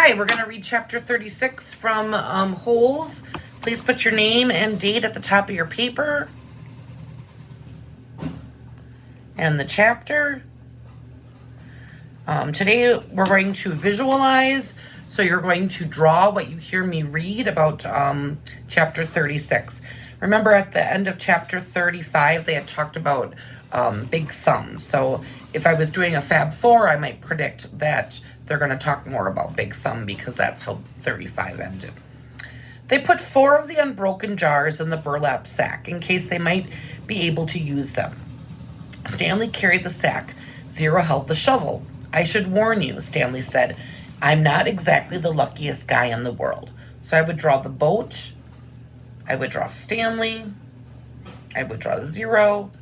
Hi, we're going to read chapter 36 from Holes. Please put your name and date at the top of your paper. And the chapter. Today we're going to visualize, so you're going to draw what you hear me read about chapter 36. Remember at the end of chapter 35, they had talked about big thumbs. So if I was doing a Fab 4, I might predict that they're going to talk more about Big Thumb because that's how 35 ended. They put 4 of the unbroken jars in the burlap sack in case they might be able to use them. Stanley carried the sack. Zero held the shovel. I should warn you, Stanley said, I'm not exactly the luckiest guy in the world. So I would draw the boat. I would draw Stanley. I would draw Zero.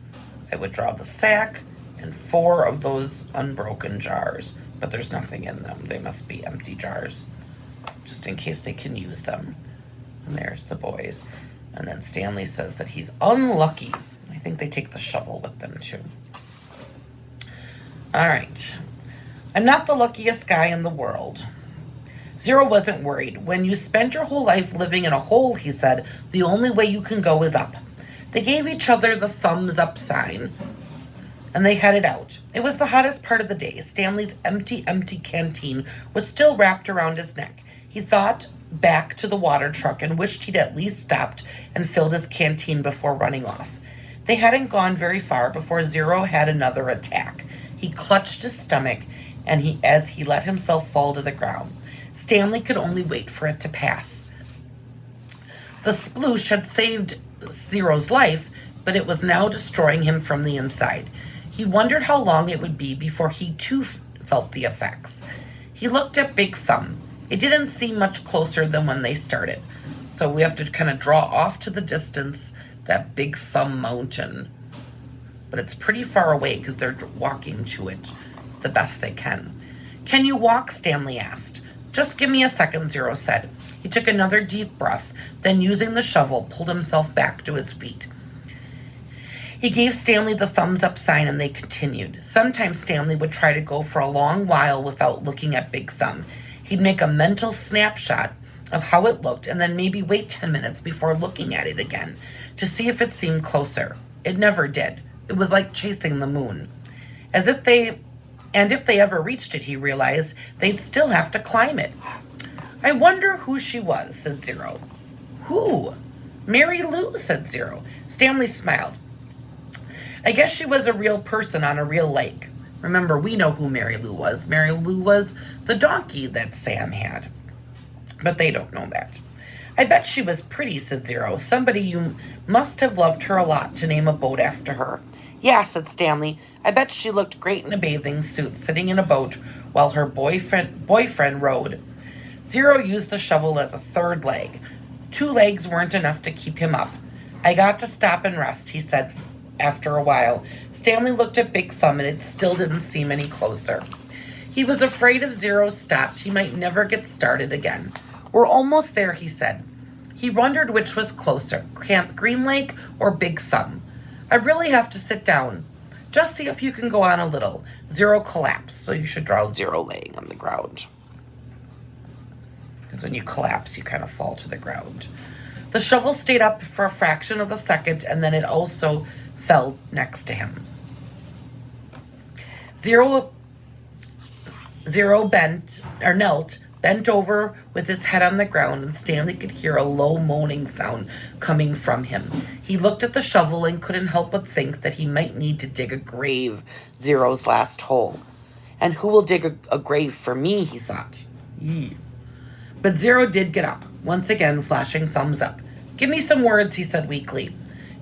I would draw the sack and 4 of those unbroken jars. But there's nothing in them. They must be empty jars, just in case they can use them. And there's the boys. And then Stanley says that he's unlucky. I think they take the shovel with them too. All right. I'm not the luckiest guy in the world. Zero wasn't worried. When you spend your whole life living in a hole, he said, the only way you can go is up. They gave each other the thumbs up sign, and they headed out. It was the hottest part of the day. Stanley's empty canteen was still wrapped around his neck. He thought back to the water truck and wished he'd at least stopped and filled his canteen before running off. They hadn't gone very far before Zero had another attack. He clutched his stomach as he let himself fall to the ground. Stanley could only wait for it to pass. The sploosh had saved Zero's life, but it was now destroying him from the inside. He wondered how long it would be before he too felt the effects. He looked at Big Thumb. It didn't seem much closer than when they started. So we have to kind of draw off to the distance that Big Thumb mountain. But it's pretty far away because they're walking to it the best they can. Can you walk? Stanley asked. Just give me a second, Zero said. He took another deep breath, then using the shovel, pulled himself back to his feet. He gave Stanley the thumbs up sign and they continued. Sometimes Stanley would try to go for a long while without looking at Big Thumb. He'd make a mental snapshot of how it looked and then maybe wait 10 minutes before looking at it again to see if it seemed closer. It never did. It was like chasing the moon. If they ever reached it, he realized, they'd still have to climb it. I wonder who she was, said Zero. Who? Mary Lou, said Zero. Stanley smiled. I guess she was a real person on a real lake. Remember, we know who Mary Lou was. Mary Lou was the donkey that Sam had. But they don't know that. I bet she was pretty, said Zero. Somebody you must have loved her a lot to name a boat after her. Yeah, said Stanley. I bet she looked great in a bathing suit, sitting in a boat while her boyfriend rowed. Zero used the shovel as a third leg. 2 legs weren't enough to keep him up. I got to stop and rest, he said after a while. Stanley looked at Big Thumb and it still didn't seem any closer. He was afraid if Zero stopped, he might never get started again. We're almost there, he said. He wondered which was closer, Camp Green Lake or Big Thumb. I really have to sit down. Just see if you can go on a little. Zero collapsed, so you should draw Zero laying on the ground. Because when you collapse, you kind of fall to the ground. The shovel stayed up for a fraction of a second, and then it also fell next to him. Zero knelt, bent over with his head on the ground, and Stanley could hear a low moaning sound coming from him. He looked at the shovel and couldn't help but think that he might need to dig a grave, Zero's last hole. And who will dig a grave for me, he thought. But Zero did get up, once again flashing thumbs up. Give me some words, he said weakly.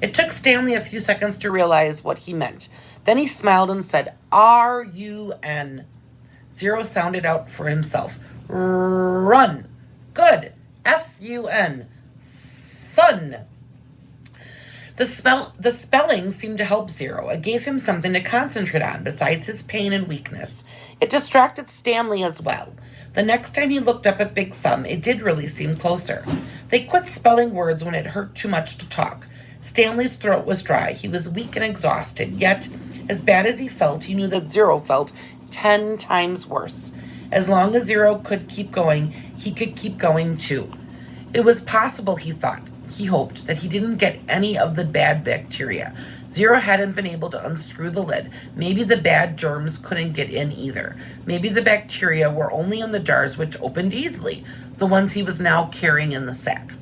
It took Stanley a few seconds to realize what he meant. Then he smiled and said, R-U-N. Zero sounded out for himself. Run. Good. F-U-N. Fun. The spelling seemed to help Zero. It gave him something to concentrate on besides his pain and weakness. It distracted Stanley as well. The next time he looked up at Big Thumb, it did really seem closer. They quit spelling words when it hurt too much to talk. Stanley's throat was dry. He was weak and exhausted, yet, as bad as he felt, he knew that Zero felt 10 times worse. As long as Zero could keep going, he could keep going too. It was possible, he thought. He hoped that he didn't get any of the bad bacteria. Zero hadn't been able to unscrew the lid. Maybe the bad germs couldn't get in either. Maybe the bacteria were only in the jars which opened easily, the ones he was now carrying in the sack.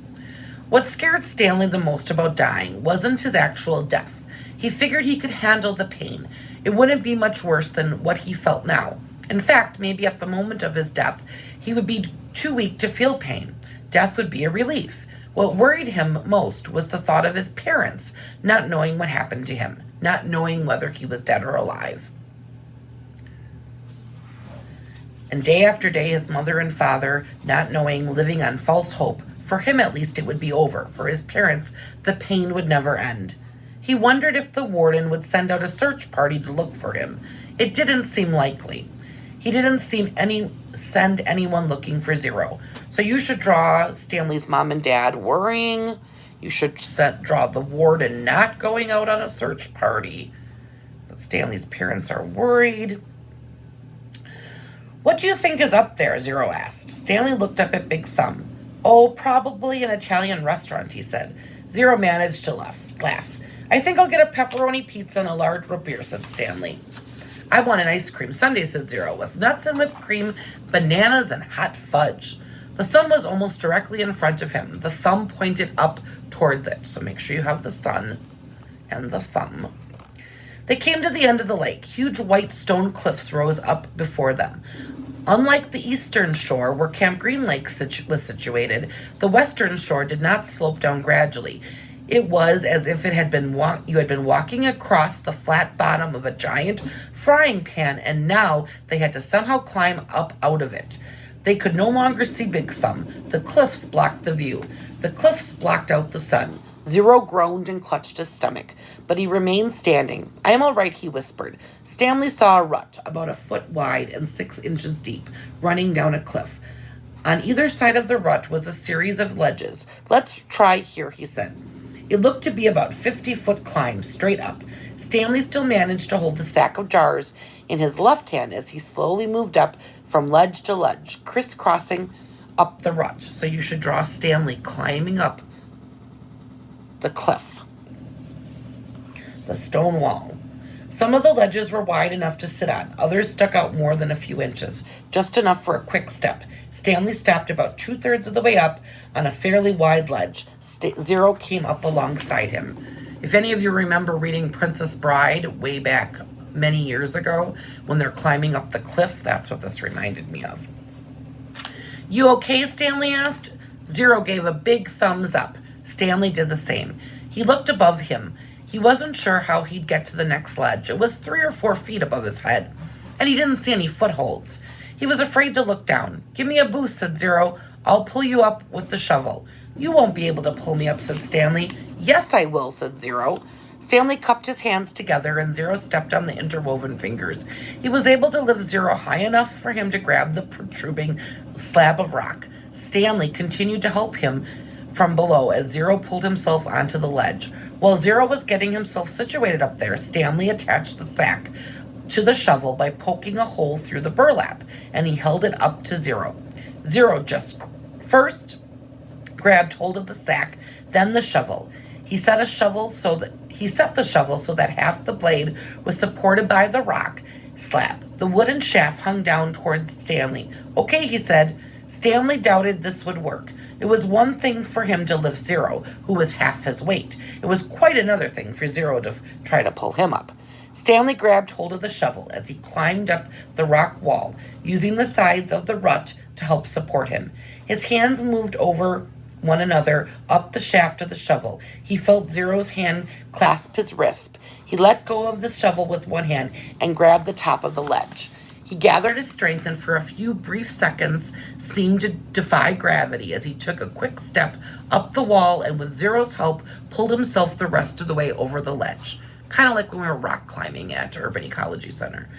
What scared Stanley the most about dying wasn't his actual death. He figured he could handle the pain. It wouldn't be much worse than what he felt now. In fact, maybe at the moment of his death, he would be too weak to feel pain. Death would be a relief. What worried him most was the thought of his parents not knowing what happened to him, not knowing whether he was dead or alive. And day after day, his mother and father not knowing, living on false hope. For him, at least, it would be over. For his parents, the pain would never end. He wondered if the warden would send out a search party to look for him. It didn't seem likely. He didn't send anyone looking for Zero. So you should draw Stanley's mom and dad worrying. You should draw the warden not going out on a search party. But Stanley's parents are worried. What do you think is up there? Zero asked. Stanley looked up at Big Thumb. Oh, probably an Italian restaurant, he said. Zero managed to laugh. I think I'll get a pepperoni pizza and a large root beer, said Stanley. I want an ice cream sundae, said Zero, with nuts and whipped cream, bananas, and hot fudge. The sun was almost directly in front of him. The thumb pointed up towards it. So make sure you have the sun and the thumb. They came to the end of the lake. Huge white stone cliffs rose up before them. Unlike the eastern shore, where Camp Green Lake was situated, the western shore did not slope down gradually. It was as if you had been walking across the flat bottom of a giant frying pan, and now they had to somehow climb up out of it. They could no longer see Big Thumb. The cliffs blocked the view. The cliffs blocked out the sun. Zero groaned and clutched his stomach, but he remained standing. I am all right, he whispered. Stanley saw a rut, about a foot wide and 6 inches deep, running down a cliff. On either side of the rut was a series of ledges. Let's try here, he said. It looked to be about 50-foot climb, straight up. Stanley still managed to hold the sack of jars in his left hand as he slowly moved up from ledge to ledge, crisscrossing up the rut. So you should draw Stanley climbing up the cliff, the stone wall. Some of the ledges were wide enough to sit on. Others stuck out more than a few inches, just enough for a quick step. Stanley stopped about 2/3 of the way up on a fairly wide ledge. Zero came up alongside him. If any of you remember reading Princess Bride way back many years ago, when they're climbing up the cliff, that's what this reminded me of. You okay? Stanley asked. Zero gave a big thumbs up. Stanley did the same. He looked above him. He wasn't sure how he'd get to the next ledge. It was 3 or 4 feet above his head, and he didn't see any footholds. He was afraid to look down. Give me a boost, said Zero. I'll pull you up with the shovel. You won't be able to pull me up, said Stanley. Yes, I will, said Zero. Stanley cupped his hands together, and Zero stepped on the interwoven fingers. He was able to lift Zero high enough for him to grab the protruding slab of rock. Stanley continued to help him from below as Zero pulled himself onto the ledge. While Zero was getting himself situated up there, Stanley attached the sack to the shovel by poking a hole through the burlap, and he held it up to Zero. Zero just first grabbed hold of the sack, then the shovel. He set the shovel so that half the blade was supported by the rock slab. The wooden shaft hung down towards Stanley. Okay, he said. Stanley doubted this would work. It was one thing for him to lift Zero, who was half his weight. It was quite another thing for Zero to try to pull him up. Stanley grabbed hold of the shovel as he climbed up the rock wall, using the sides of the rut to help support him. His hands moved over one another up the shaft of the shovel. He felt Zero's hand clasp his wrist. He let go of the shovel with one hand and grabbed the top of the ledge. He gathered his strength and for a few brief seconds seemed to defy gravity as he took a quick step up the wall and with Zero's help pulled himself the rest of the way over the ledge. Kind of like when we were rock climbing at Urban Ecology Center.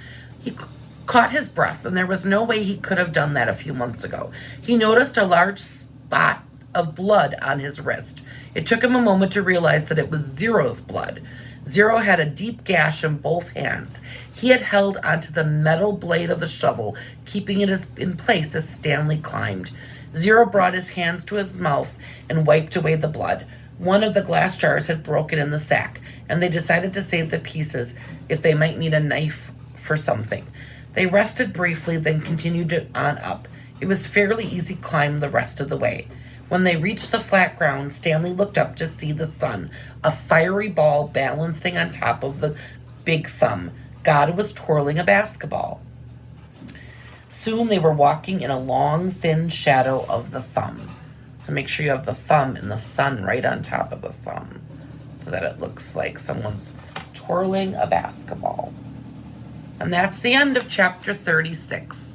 He caught his breath, and there was no way he could have done that a few months ago. He noticed a large spot of blood on his wrist. It took him a moment to realize that it was Zero's blood. Zero had a deep gash in both hands. He had held onto the metal blade of the shovel, keeping it in place as Stanley climbed. Zero brought his hands to his mouth and wiped away the blood. One of the glass jars had broken in the sack, and they decided to save the pieces if they might need a knife for something. They rested briefly, then continued on up. It was fairly easy climb the rest of the way. When they reached the flat ground, Stanley looked up to see the sun, a fiery ball balancing on top of the big thumb. God was twirling a basketball. Soon they were walking in a long, thin shadow of the thumb. So make sure you have the thumb and the sun right on top of the thumb so that it looks like someone's twirling a basketball. And that's the end of chapter 36.